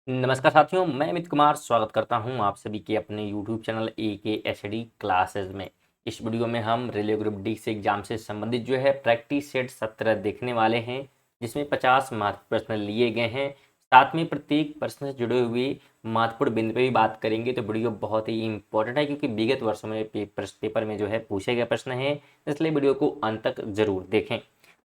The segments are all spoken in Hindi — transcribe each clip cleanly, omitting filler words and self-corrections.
नमस्कार साथियों, मैं अमित कुमार स्वागत करता हूं आप सभी के अपने YouTube चैनल AKSD क्लासेस में। इस वीडियो में हम रेलवे ग्रुप डी से एग्जाम से संबंधित जो है प्रैक्टिस सेट 17 देखने वाले हैं, जिसमें 50 महत्वपूर्ण प्रश्न लिए गए हैं। साथ में प्रत्येक प्रश्न से जुड़े हुए महत्वपूर्ण बिंदु पर भी बात करेंगे। तो वीडियो बहुत ही इंपॉर्टेंट है, क्योंकि विगत वर्षों में पेपर में जो है पूछे गए प्रश्न है, इसलिए वीडियो को अंत तक जरूर देखें।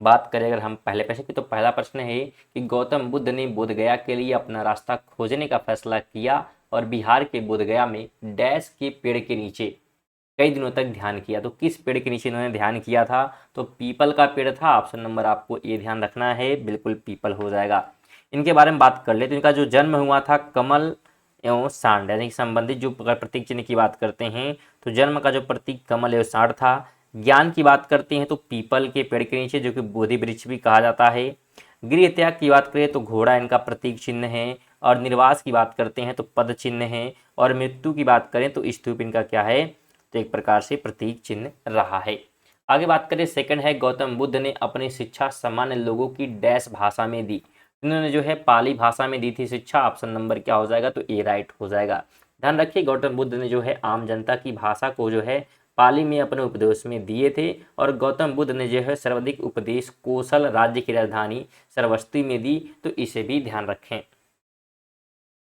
बात करें अगर हम पहले प्रश्न की, तो पहला प्रश्न है कि गौतम बुद्ध ने बोधगया के लिए अपना रास्ता खोजने का फैसला किया और बिहार के बोधगया में डैश के पेड़ के नीचे कई दिनों तक ध्यान किया। तो किस पेड़ के नीचे इन्होंने ध्यान किया था? तो पीपल का पेड़ था। ऑप्शन नंबर आपको ये ध्यान रखना है, बिल्कुल पीपल हो जाएगा। इनके बारे में बात कर ले तो इनका जो जन्म हुआ था कमल एवं सांड यानी संबंधित जो अगर प्रतीक चिन्ह की बात करते हैं तो जन्म का जो प्रतीक कमल एवं सांड था। ज्ञान की बात करते हैं तो पीपल के पेड़ के नीचे, जो कि बोधि वृक्ष भी कहा जाता है। गृह त्याग की बात करें तो घोड़ा इनका प्रतीक चिन्ह है। और निर्वास की बात करते हैं तो पद चिन्ह है। और मृत्यु की बात करें तो स्तूप इनका क्या है? तो एक प्रकार से प्रतीक चिन्ह रहा है। आगे बात करें, सेकंड है गौतम बुद्ध ने अपनी शिक्षा सामान्य लोगों की डैश भाषा में दी। इन्होंने जो है पाली भाषा में दी थी शिक्षा। ऑप्शन नंबर क्या हो जाएगा? तो ए राइट हो जाएगा। ध्यान रखिए, गौतम बुद्ध ने जो है आम जनता की भाषा को जो है पाली में अपने उपदेश में दिए थे। और गौतम बुद्ध ने जो है सर्वाधिक उपदेश कौशल राज्य की राजधानी श्रावस्ती में दी। तो इसे भी ध्यान रखें।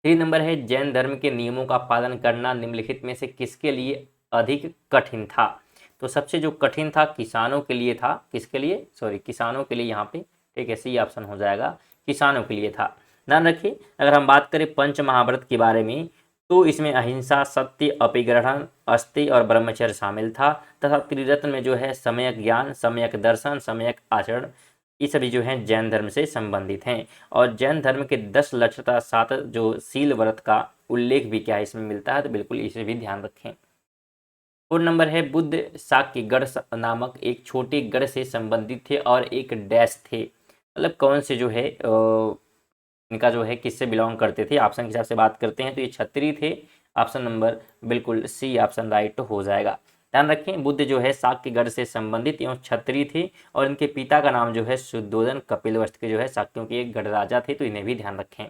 3 नंबर है जैन धर्म के नियमों का पालन करना निम्नलिखित में से किसके लिए अधिक कठिन था? तो सबसे जो कठिन था किसानों के लिए था। किसके लिए? सॉरी, किसानों के लिए यहाँ पे, ठीक है, सही ऑप्शन हो जाएगा, किसानों के लिए था। ध्यान रखिए, अगर हम बात करें पंच महाव्रत के बारे में तो इसमें अहिंसा, सत्य, अपरिग्रहण, अस्तेय और ब्रह्मचर्य शामिल था। तथा त्रिरत्न में जो है सम्यक ज्ञान, सम्यक दर्शन, सम्यक आचरण, ये सभी जो हैं जैन धर्म से संबंधित हैं। और जैन धर्म के 10 लक्ष्य तथा 7 जो शील व्रत का उल्लेख भी क्या इसमें मिलता है, तो बिल्कुल इसे भी ध्यान रखें। 4 नंबर है बुद्ध साक्यगढ़ नामक एक छोटे गढ़ से संबंधित थे और एक डैश थे। मतलब कौन से जो है इनका जो है किससे बिलोंग करते थे? ऑप्शन के हिसाब से बात करते हैं तो ये क्षत्रिय थे। ऑप्शन नंबर बिल्कुल सी ऑप्शन राइट हो जाएगा। ध्यान रखें, बुद्ध जो है साक्यगढ़ से संबंधित एवं क्षत्रिय थे और इनके पिता का नाम जो है शुद्धोधन कपिलवस्तु के जो है शाक्यों के एक गढ़ राजा थे। तो इन्हें भी ध्यान रखें।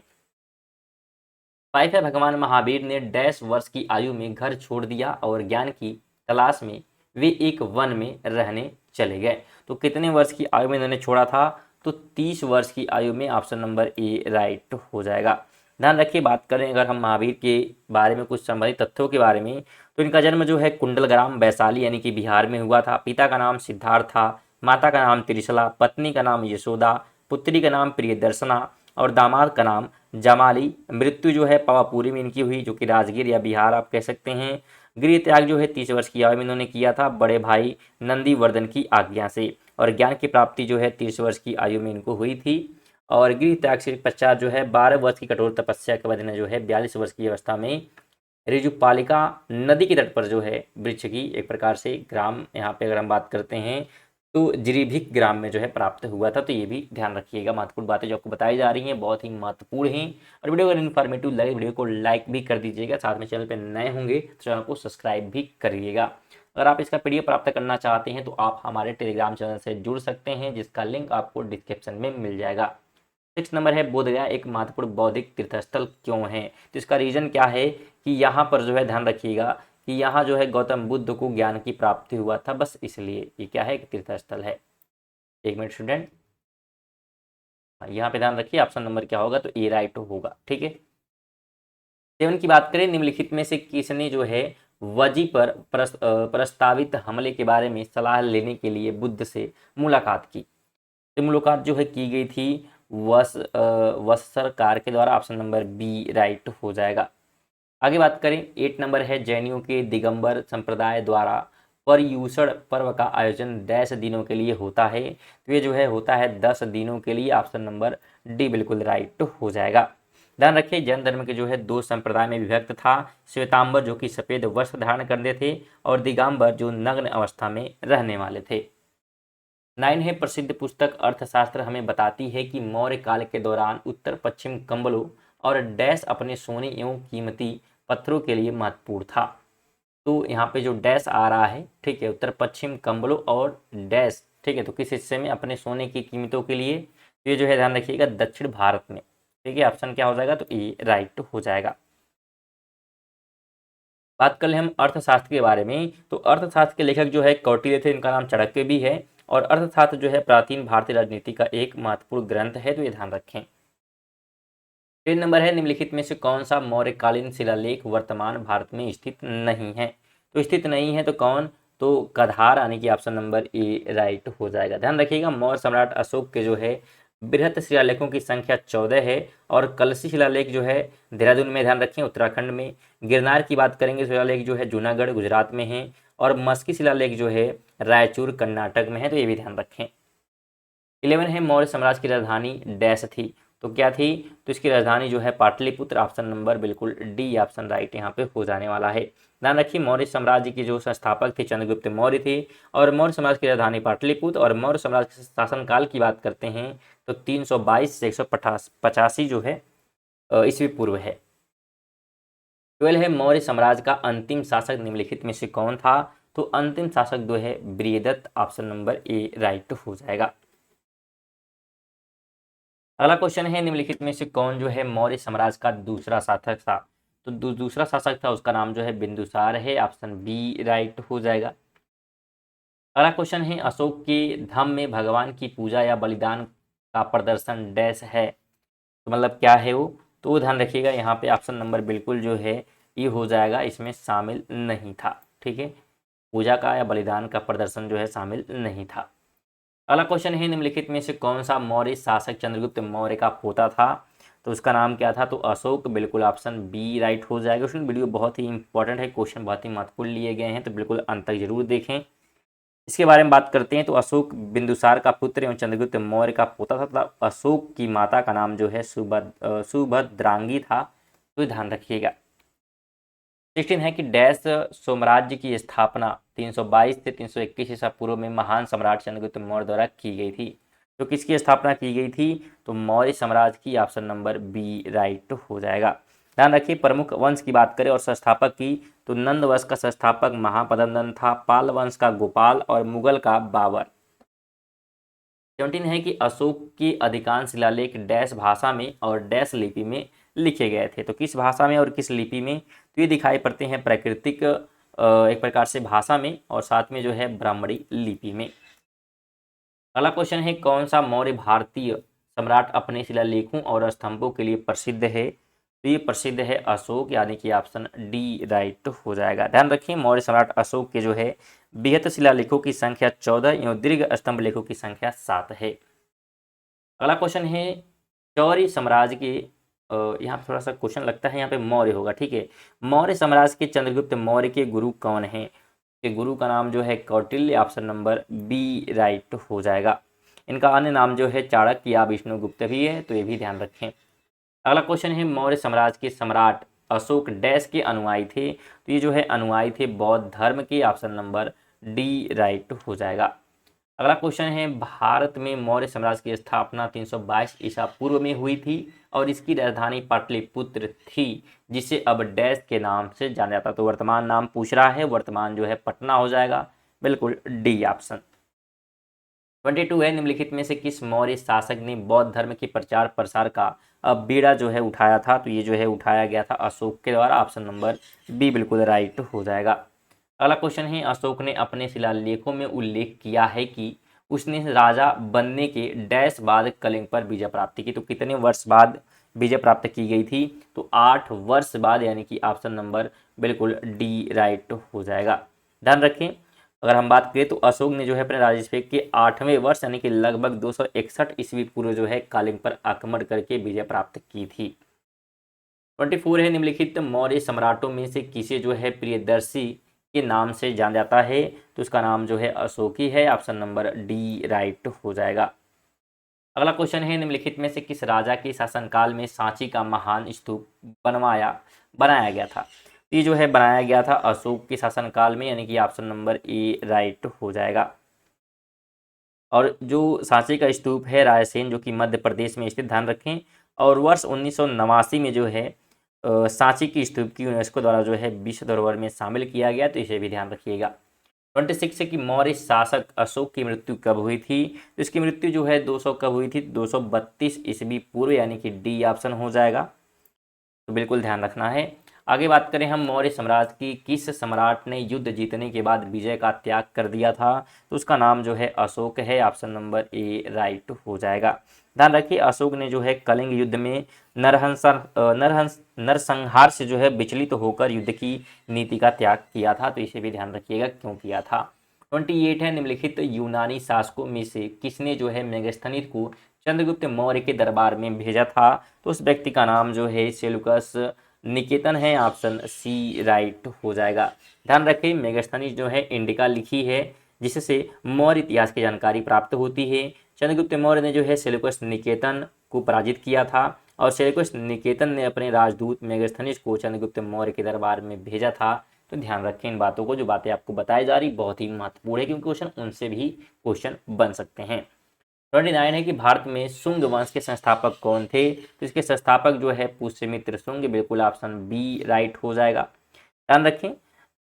5 है भगवान महावीर ने डैश वर्ष की आयु में घर छोड़ दिया और ज्ञान की तलाश में वे एक वन में रहने चले गए। तो कितने वर्ष की आयु में इन्होंने छोड़ा था? तो 30 वर्ष की आयु में। ऑप्शन नंबर ए राइट हो जाएगा। ध्यान रखिए, बात करें अगर हम महावीर के बारे में कुछ संबंधित तथ्यों के बारे में तो इनका जन्म जो है कुंडलग्राम वैशाली यानी कि बिहार में हुआ था। पिता का नाम सिद्धार्थ था, माता का नाम त्रिशला, पत्नी का नाम यशोदा, पुत्री का नाम प्रियदर्शना और दामाद का नाम जमाली। मृत्यु जो है पावापुरी में इनकी हुई, जो कि राजगीर या बिहार आप कह सकते हैं। गृह त्याग जो है 30 वर्ष की आयु में इन्होंने किया था बड़े भाई नंदीवर्धन की आज्ञा से। और ज्ञान की प्राप्ति जो है 30 वर्ष की आयु में इनको हुई थी। और गृह त्याग से पश्चात जो है 12 वर्ष की कठोर तपस्या के बाद इन्हें जो है 42 वर्ष की अवस्था में ऋजुपालिका नदी के तट पर जो है वृक्ष की एक प्रकार से ग्राम, यहाँ पे अगर हम बात करते हैं तो जिरीभिक ग्राम में जो है प्राप्त हुआ था। तो ये भी ध्यान रखिएगा। महत्वपूर्ण बातें जो आपको बताई जा रही हैं बहुत ही महत्वपूर्ण हैं। और वीडियो अगर इन्फॉर्मेटिव लगे वीडियो को लाइक भी कर दीजिएगा। साथ में चैनल पर नए होंगे तो चैनल को सब्सक्राइब भी करिएगा। अगर आप इसका पीडीएफ प्राप्त करना चाहते हैं तो आप हमारे टेलीग्राम चैनल से जुड़ सकते हैं, जिसका लिंक आपको डिस्क्रिप्शन में मिल जाएगा। 6 नंबर है बोधगया एक महत्वपूर्ण बौद्धिक तीर्थस्थल क्यों है? तो इसका रीजन क्या है कि यहाँ पर जो है ध्यान रखिएगा कि यहाँ जो है गौतम बुद्ध को ज्ञान की प्राप्ति हुआ था, बस इसलिए ये क्या है, तीर्थस्थल है। एक मिनट स्टूडेंट, यहाँ पे ध्यान रखिए ऑप्शन नंबर क्या होगा? तो ए राइट होगा। ठीक है। 7 की बात करें, निम्नलिखित में से किसने जो है वजी पर प्रस्तावित हमले के बारे में सलाह लेने के लिए बुद्ध से मुलाकात की? तो मुलाकात जो है की गई थी वस सरकार के द्वारा। ऑप्शन नंबर बी राइट हो जाएगा। आगे बात करें, 8 नंबर है जैनियों के दिगंबर संप्रदाय द्वारा पर्युषण पर्व का आयोजन डैश दिनों के लिए होता है? तो ये जो है होता है 10 दिनों के लिए। ऑप्शन नंबर डी बिल्कुल राइट हो जाएगा। ध्यान रखिए, जैन धर्म के जो है 2 संप्रदाय में विभक्त था। श्वेतांबर जो कि सफेद वस्त्र धारण करते थे और दिगंबर जो नग्न अवस्था में रहने वाले थे। 9 है प्रसिद्ध पुस्तक अर्थशास्त्र हमें बताती है कि मौर्य काल के दौरान उत्तर पश्चिम कंबलों और डैश अपने सोने एवं कीमती पत्थरों के लिए महत्वपूर्ण था। तो यहाँ पे जो डैश आ रहा है, ठीक है, उत्तर पश्चिम कंबलों और डैश, ठीक है, तो किस हिस्से में? अपने सोने की कीमतों के लिए। तो ये जो है ध्यान रखिएगा दक्षिण भारत में। ठीक है, ऑप्शन क्या हो जाएगा, तो ए राइट हो जाएगा। बात कर ले हम अर्थशास्त्र के बारे में, तो अर्थशास्त्र के लेखक जो है कौटिल्य थे, इनका नाम चाणक्य भी है। और अर्थशास्त्र जो है प्राचीन भारतीय राजनीति का एक महत्वपूर्ण ग्रंथ है, तो ये ध्यान रखें। तीन नंबर है, निम्नलिखित में से कौन सा मौर्यकालीन शिलालेख वर्तमान भारत में स्थित नहीं है। तो स्थित नहीं है तो कौन, तो कधार, यानी कि ऑप्शन नंबर ए राइट हो जाएगा। ध्यान रखिएगा, मौर्य सम्राट अशोक के जो है बृहत शिलालेखों की संख्या 14 है। और कलशी शिलालेख जो है देहरादून में, ध्यान रखें, उत्तराखंड में। गिरनार की बात करेंगे, शिलालेख जो है जूनागढ़ गुजरात में है। और मस्की शिलालेख जो है रायचूर कर्नाटक में है, तो ये भी ध्यान रखें। 11 है, मौर्य साम्राज्य की राजधानी डैश थी, तो क्या थी, तो इसकी राजधानी जो है पाटलिपुत्र, ऑप्शन नंबर बिल्कुल डी ऑप्शन राइट यहाँ पे हो जाने वाला है। ध्यान रखिए, मौर्य साम्राज्य के जो संस्थापक थे चंद्रगुप्त मौर्य थे, और मौर्य साम्राज्य की राजधानी पाटलिपुत्र। और मौर्य साम्राज्य के शासनकाल की बात करते हैं तो 322 से 185 जो है ईस्वी पूर्व है। 12 है, मौर्य साम्राज्य का अंतिम शासक निम्नलिखित में से कौन था। तो अंतिम शासक जो है Brihadatta, option number A right हो जाएगा। अगला क्वेश्चन है, निम्नलिखित में से कौन जो है मौर्य साम्राज्य का दूसरा शासक था। तो दूसरा शासक था, उसका नाम जो है बिंदुसार है, ऑप्शन बी राइट हो जाएगा। अगला क्वेश्चन है, अशोक के धम्म में भगवान की पूजा या बलिदान का प्रदर्शन डैश है, तो मतलब क्या है वो, तो ध्यान रखिएगा यहाँ पे ऑप्शन नंबर बिल्कुल जो है ये हो जाएगा, इसमें शामिल नहीं था। ठीक है, पूजा का या बलिदान का प्रदर्शन जो है शामिल नहीं था। अगला क्वेश्चन है, निम्नलिखित में से कौन सा मौर्य शासक चंद्रगुप्त मौर्य का पोता था। तो उसका नाम क्या था, तो अशोक, बिल्कुल ऑप्शन बी राइट हो जाएगा। क्वेश्चन वीडियो बहुत ही इंपॉर्टेंट है, क्वेश्चन बहुत ही महत्वपूर्ण लिए गए हैं, तो बिल्कुल अंत तक जरूर देखें। इसके बारे में बात करते हैं, तो अशोक बिंदुसार का पुत्र एवं चंद्रगुप्त मौर्य का पोता था, तथा अशोक की माता का नाम जो है सुभद्रांगी था, तो ध्यान रखिएगा। 16 है कि डैश साम्राज्य की स्थापना 322 से 321 ईसा पूर्व में महान सम्राट चंद्रगुप्त मौर्य द्वारा की गई थी। तो किसकी स्थापना की गई थी, तो मौर्य साम्राज्य की, ऑप्शन नंबर बी राइट हो जाएगा। ध्यान रखिए, प्रमुख वंश की बात करें और संस्थापक की, तो नंद वंश का संस्थापक महापद्मनंद था, पाल वंश का गोपाल और मुगल का बाबर। 17 है कि अशोक के अधिकांश शिलालेख डैश भाषा में और डैश लिपि में लिखे गए थे। तो किस भाषा में और किस लिपि में, तो ये दिखाई पड़ते हैं प्राकृतिक एक प्रकार से भाषा में, और साथ में जो है ब्राह्मणी लिपि में। अगला क्वेश्चन है, कौन सा मौर्य भारतीय सम्राट अपने शिलालेखों और स्तंभों के लिए प्रसिद्ध है। तो ये प्रसिद्ध है अशोक, यानी कि ऑप्शन डी राइट हो जाएगा। ध्यान रखिए, मौर्य सम्राट अशोक के जो है बृहत शिलालेखों की संख्या 14 एवं दीर्घ स्तंभ लेखों की संख्या 7 है। अगला क्वेश्चन है, चौरी साम्राज्य के यहाँ पे थोड़ा सा क्वेश्चन लगता है, यहाँ पे मौर्य होगा, ठीक है। मौर्य साम्राज्य के चंद्रगुप्त मौर्य के गुरु कौन हैं, के गुरु का नाम जो है Kautilya, option number B right हो जाएगा। इनका अन्य नाम जो है चाणक्य या विष्णुगुप्त भी है, तो ये भी ध्यान रखें। अगला क्वेश्चन है, मौर्य साम्राज्य के सम्राट अशोक डैश के अनुयायी थे। तो ये जो है अनुयायी थे बौद्ध धर्म के, ऑप्शन नंबर डी राइट हो जाएगा। अगला क्वेश्चन है, भारत में मौर्य साम्राज्य की स्थापना 322 ईसा पूर्व में हुई थी और इसकी राजधानी पाटलिपुत्र थी, जिसे अब डैश के नाम से जाना जाता। तो वर्तमान नाम पूछ रहा है, वर्तमान जो है पटना हो जाएगा, बिल्कुल डी ऑप्शन। 22 है, निम्नलिखित में से किस मौर्य शासक ने बौद्ध धर्म के प्रचार प्रसार का बीड़ा जो है उठाया था। तो ये जो है उठाया गया था अशोक के द्वारा, ऑप्शन नंबर बी बिल्कुल राइट हो जाएगा। अगला क्वेश्चन है, अशोक ने अपने शिलालेखों में उल्लेख किया है कि उसने राजा बनने के डैश बाद कलिंग पर विजय प्राप्ति की। तो कितने वर्ष बाद विजय प्राप्त की गई थी, तो 8 वर्ष बाद, यानी कि ऑप्शन नंबर बिल्कुल डी राइट हो जाएगा। ध्यान रखें, अगर हम बात करें तो अशोक ने जो है अपने राज्याभिषेक के 8वें वर्ष, यानी कि लगभग 261 ईस्वी पूर्व जो है कालिंग पर आक्रमण करके विजय प्राप्त की थी। 24 है, निम्नलिखित मौर्य सम्राटों में से किसे जो है प्रियदर्शी के नाम से जाना जाता है। तो उसका नाम जो है अशोकी है, ऑप्शन नंबर डी राइट हो जाएगा। अगला क्वेश्चन है, निम्नलिखित में से किस राजा के शासनकाल में सांची का महान स्तूप बनाया गया था। ये जो है बनाया गया था अशोक के शासनकाल में, यानी कि ऑप्शन नंबर ए राइट हो जाएगा। और जो सांची का स्तूप है रायसेन, जो कि मध्य प्रदेश में स्थित, ध्यान रखें। और वर्ष 1989 में जो है सांची की स्तूप की यूनेस्को द्वारा जो है विश्व धरोहर में शामिल किया गया, तो इसे भी ध्यान रखिएगा। 26 है कि मौर्य शासक अशोक की मृत्यु कब हुई थी? तो इसकी मृत्यु जो है 200 कब हुई थी? 232 ईस्वी पूर्व, यानी कि डी ऑप्शन हो जाएगा। तो बिल्कुल ध्यान रखना है। आगे बात करें हम मौर्य साम्राज्य की, किस सम्राट ने युद्ध जीतने के बाद विजय का त्याग कर दिया था? तो उसका नाम जो है अशोक है। ऑप्शन नंबर ए राइट हो जाएगा। ध्यान रखिए, अशोक ने जो है कलिंग युद्ध में नरसंहार से जो है विचलित होकर युद्ध की नीति का त्याग किया था। तो इसे भी ध्यान रखिएगा क्यों किया था। 28 है, निम्नलिखित यूनानी शासकों में से किसने जो है मेगास्थनीज को चंद्रगुप्त मौर्य के दरबार में भेजा था? तो उस व्यक्ति का नाम जो है सेल्यूकस निकेतन है। ऑप्शन सी राइट हो जाएगा। ध्यान रखें, मेगास्थनीज जो है इंडिका लिखी है, जिससे मौर्य इतिहास की जानकारी प्राप्त होती है। चंद्रगुप्त मौर्य ने जो है सेल्यूकस निकेतन को पराजित किया था और सेल्यूकस निकेतन ने अपने राजदूत मेगास्थनीज को चंद्रगुप्त मौर्य के दरबार में भेजा था। तो ध्यान रखें इन बातों को, जो बातें आपको बताई जा रही बहुत ही महत्वपूर्ण है, क्योंकि क्वेश्चन उनसे भी क्वेश्चन बन सकते हैं। 29 है कि भारत में शुंग वंश के संस्थापक कौन थे? तो इसके संस्थापक जो है पुष्यमित्र शुंग, बिल्कुल ऑप्शन बी राइट हो जाएगा। ध्यान रखें,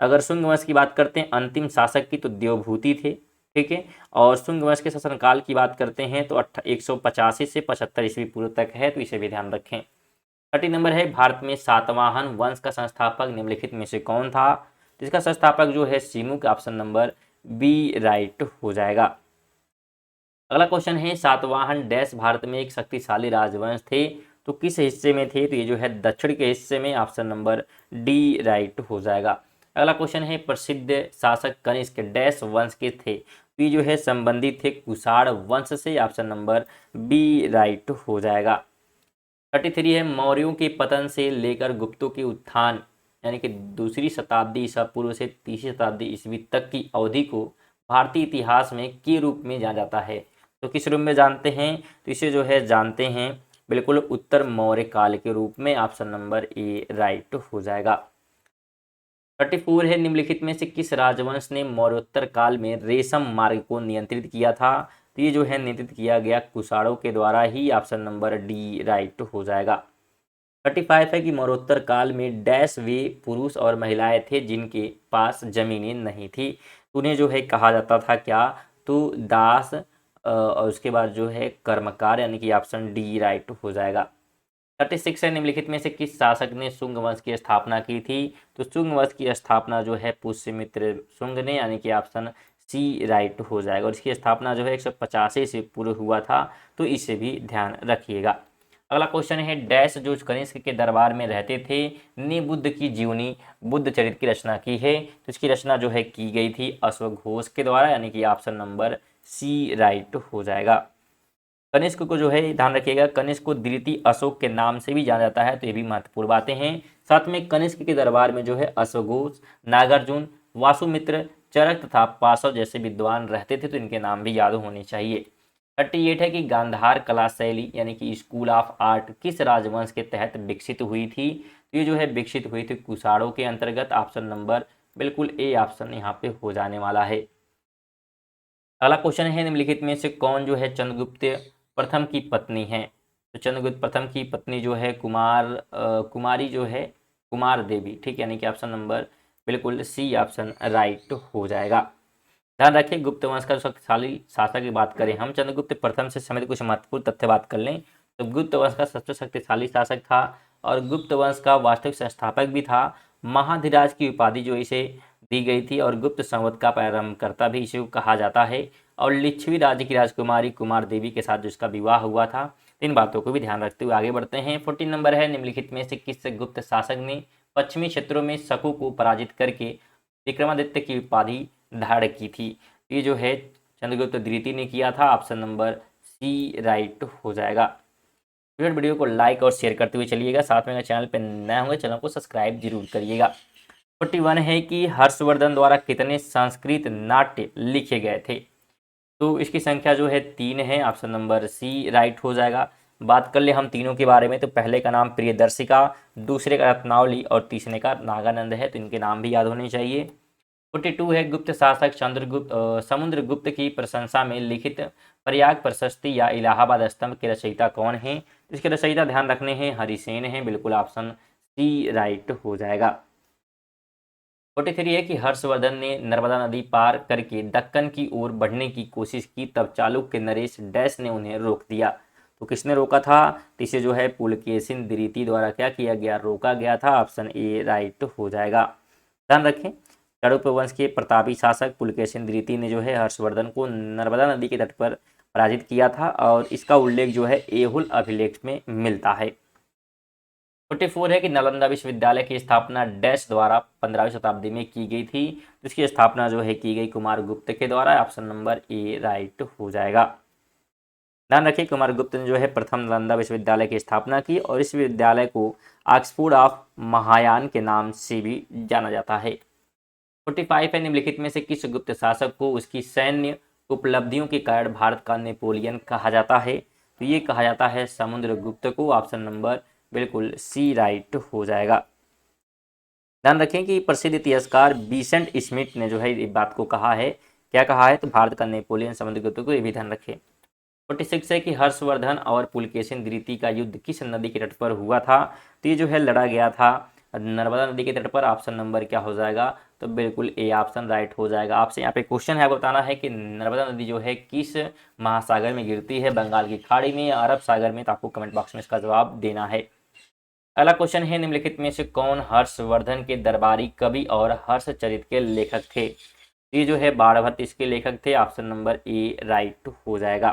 अगर शुंग वंश की बात करते हैं अंतिम शासक की, तो देवभूति थे। ठीक है, और शुंग वंश के शासनकाल की बात करते हैं तो 185 से 75 ईस्वी पूर्व तक है। तो इसे भी ध्यान रखें। 30 नंबर है, भारत में सातवाहन वंश का संस्थापक निम्नलिखित में से कौन था? तो इसका संस्थापक जो है Simuka, option number B right हो जाएगा। अगला क्वेश्चन है, सातवाहन डैश भारत में एक शक्तिशाली राजवंश थे, तो किस हिस्से में थे? तो ये जो है दक्षिण के हिस्से में। ऑप्शन नंबर डी राइट हो जाएगा। अगला क्वेश्चन है, प्रसिद्ध शासक कनिष्क डैश वंश के थे? तो ये जो है संबंधित थे कुषाण वंश से। ऑप्शन नंबर बी राइट हो जाएगा। 33 है, मौर्यों के पतन से लेकर गुप्तों के उत्थान यानी कि दूसरी शताब्दी ईसा पूर्व से तीसरी शताब्दी ईस्वी तक की अवधि को भारतीय इतिहास में के रूप में जाना जाता है? तो किस रूप में जानते हैं? तो इसे जो है जानते हैं बिल्कुल उत्तर मौर्य काल के रूप में। ऑप्शन नंबर ए राइट हो जाएगा। 34 है, निम्नलिखित में से किस राजवंश ने मौर्योत्तर काल में रेशम मार्ग को नियंत्रित किया था? तो ये जो है नियंत्रित किया गया कुषाणों के द्वारा ही। ऑप्शन नंबर डी राइट हो जाएगा। 35 है कि मौर्योत्तर काल में डैश वे पुरुष और महिलाएं थे जिनके पास जमीनें नहीं थी, उन्हें जो है कहा जाता था क्या? तो दास और उसके बाद जो है कर्मकार, यानी कि ऑप्शन डी राइट हो जाएगा। 36 है, निम्नलिखित में से किस शासक ने शुंग वंश की स्थापना की थी? तो शुंग वंश की स्थापना जो है पुष्यमित्र शुंग ने, यानी कि ऑप्शन सी राइट हो जाएगा। और इसकी स्थापना जो है 185 से पूर्व हुआ था। तो इसे भी ध्यान रखिएगा। अगला क्वेश्चन है, डैश जो कनिष्क के दरबार में रहते थे ने बुद्ध की जीवनी बुद्ध चरित्र की रचना की है? तो इसकी रचना जो है की गई थी अश्वघोष के द्वारा, यानी कि ऑप्शन नंबर सी राइट हो जाएगा। कनिष्क को जो है ध्यान रखिएगा, कनिष्क को द्वितीय अशोक के नाम से भी जाना जाता है। तो ये भी महत्वपूर्ण बातें हैं। साथ में कनिष्क के दरबार में जो है अश्वघोष, नागार्जुन, वासुमित्र, चरक तथा पाशव जैसे विद्वान रहते थे। तो इनके नाम भी याद होने चाहिए। 38 है कि गांधार कला शैली यानी कि स्कूल ऑफ आर्ट किस राजवंश के तहत विकसित हुई थी? तो ये जो है विकसित हुई थी कुषाणों के अंतर्गत। ऑप्शन नंबर बिल्कुल ए ऑप्शन यहाँ पे हो जाने वाला है। अगला क्वेश्चन है, निम्नलिखित में से कौन जो है चंद्रगुप्त प्रथम की पत्नी है? तो चंद्रगुप्त प्रथम की पत्नी जो है कुमारी जो है कुमार देवी। ठीक, यानी कि ऑप्शन नंबर बिल्कुल सी ऑप्शन राइट हो जाएगा। ध्यान रखिए, गुप्त वंश का शक्तिशाली शासक की बात करें हम, चंद्रगुप्त प्रथम से संबंधित कुछ महत्वपूर्ण तथ्य बात कर लें तो गुप्त वंश का सबसे शक्तिशाली शासक था और गुप्त वंश का वास्तविक संस्थापक भी था। महाधिराज की उपाधि जो इसे दी गई थी और गुप्त संवत का प्रारंभकर्ता भी इसे कहा जाता है। और लिच्छवी राज्य की राजकुमारी कुमार देवी के साथ जिसका विवाह हुआ था। इन बातों को भी ध्यान रखते हुए आगे बढ़ते हैं। 14 नंबर है, निम्नलिखित में से किस गुप्त शासक ने पश्चिमी क्षेत्रों में शकु को पराजित करके विक्रमादित्य की उपाधि धारण की थी? ये जो है चंद्रगुप्त द्वितीय ने किया था। ऑप्शन नंबर सी राइट हो जाएगा। वीडियो को लाइक और शेयर करते हुए चलिएगा। साथ में अगर चैनल पर नया होंगे चैनल को सब्सक्राइब जरूर करिएगा। 41 है कि हर्षवर्धन द्वारा कितने संस्कृत नाट्य लिखे गए थे? तो इसकी संख्या जो है 3 है। ऑप्शन नंबर सी राइट हो जाएगा। बात कर ले हम तीनों के बारे में, तो पहले का नाम प्रियदर्शिका, दूसरे का रत्नावली और तीसरे का नागानंद है। तो इनके नाम भी याद होने चाहिए। 42 है, गुप्त शासक समुद्रगुप्त की प्रशंसा में लिखित प्रयाग प्रशस्ति या इलाहाबाद स्तंभ के रचयिता कौन है? इसके रचयिता ध्यान रखने हैं हरिसेन है। बिल्कुल ऑप्शन सी राइट हो जाएगा। 43 है कि हर्षवर्धन ने नर्मदा नदी पार करके दक्कन की ओर बढ़ने की कोशिश की, तब चालुक्य नरेश डैश ने उन्हें रोक दिया। तो किसने रोका था? तो इसे जो है पुलकेशिन द्वितीय द्वारा क्या किया गया? रोका गया था। ऑप्शन ए राइट हो जाएगा। ध्यान रखें, चालुक्य वंश के प्रतापी शासक पुलकेशिन द्वितीय ने जो है हर्षवर्धन को नर्मदा नदी के तट पर पराजित किया था, और इसका उल्लेख जो है एहुल अभिलेख में मिलता है। 44 है कि नालंदा विश्वविद्यालय की स्थापना डैश द्वारा 15वीं शताब्दी में की गई थी। तो इसकी स्थापना जो है की गई कुमार गुप्त के द्वारा। ऑप्शन नंबर ए राइट हो जाएगा। ध्यान रखिए, कुमार गुप्त ने जो है प्रथम नालंदा विश्वविद्यालय की स्थापना की, और इस विद्यालय को ऑक्सफोर्ड ऑफ महायान के नाम से भी जाना जाता है। 45 है निम्नलिखित में से किस गुप्त शासक को उसकी सैन्य उपलब्धियों के कारण भारत का नेपोलियन कहा जाता है? तो ये कहा जाता है समुद्रगुप्त को। ऑप्शन नंबर बिल्कुल सी राइट हो जाएगा। ध्यान रखें कि प्रसिद्ध इतिहासकार बीसेंट स्मिथ ने जो है इस बात को कहा है। क्या कहा है? तो भारत का नेपोलियन समुद्रगुप्त को, ये भी ध्यान रखें। 46 है कि हर्षवर्धन और पुलकेशिन द्वितीय का युद्ध किस नदी के तट पर हुआ था? तो ये जो है लड़ा गया था नर्मदा नदी के तट पर। ऑप्शन नंबर क्या हो जाएगा? तो बिल्कुल ए ऑप्शन राइट हो जाएगा। आपसे यहाँ पे क्वेश्चन है, आपको बताना है कि नर्मदा नदी जो है किस महासागर में गिरती है, बंगाल की खाड़ी में या अरब सागर में? तो आपको कमेंट बॉक्स में इसका जवाब देना है। अगला क्वेश्चन है निम्नलिखित में से कौन हर्षवर्धन के दरबारी कवि और हर्षचरित के लेखक थे? ये जो है बाणभट्ट इसके लेखक थे। ऑप्शन नंबर ए राइट हो जाएगा।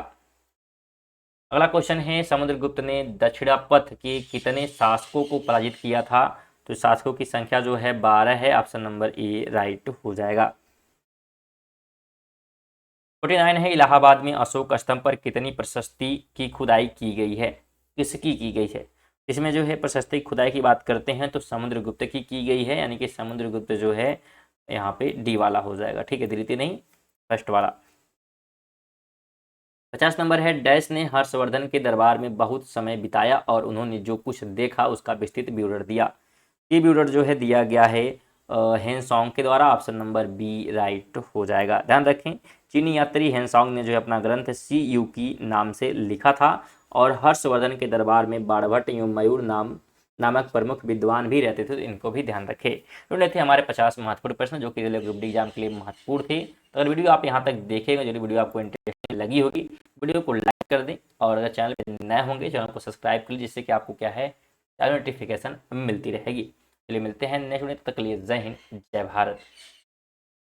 अगला क्वेश्चन है समुद्रगुप्त ने दक्षिणापथ के कितने शासकों को पराजित किया था? तो शासकों की संख्या जो है 12 है। ऑप्शन नंबर ए राइट हो जाएगा। 49 है इलाहाबाद में अशोक स्तंभ पर कितनी प्रशस्ति की खुदाई की गई है? किसकी की गई है? इसमें जो है प्रशस्ति खुदाई की बात करते हैं तो समुद्रगुप्त की गई है, यानी कि समुद्रगुप्त जो है यहाँ पे डी वाला हो जाएगा। ठीक है, द्वितीय नहीं, फर्स्ट वाला। 50 नंबर है डैश ने हर्षवर्धन के दरबार में बहुत समय बिताया और उन्होंने जो कुछ देखा उसका विस्तृत विवरण दिया। ये विवरण जो है दिया गया है हेनसोंग के द्वारा। ऑप्शन नंबर बी राइट हो जाएगा। ध्यान रखें, चीनी यात्री हेनसोंग ने जो है अपना ग्रंथ सी यू की नाम से लिखा था, और हर्षवर्धन के दरबार में बाणभट्ट एवं मयूर नामक प्रमुख विद्वान भी रहते थे, तो इनको भी ध्यान रखें। तो ये थे हमारे 50 महत्वपूर्ण प्रश्न जो कि रेलवे ग्रुप डी एग्जाम के लिए महत्वपूर्ण थे। तो अगर वीडियो आप यहाँ तक देखेंगे, जो वीडियो आपको इंटरेस्टिंग लगी होगी, वीडियो को लाइक कर दें, और अगर चैनल पर नए होंगे चैनल को सब्सक्राइब कर लीजिए, जिससे कि आपको क्या है नोटिफिकेशन मिलती रहेगी। चलिए मिलते हैं नेक्स्ट वीडियो, तब तक के लिए जय हिंद, जय भारत।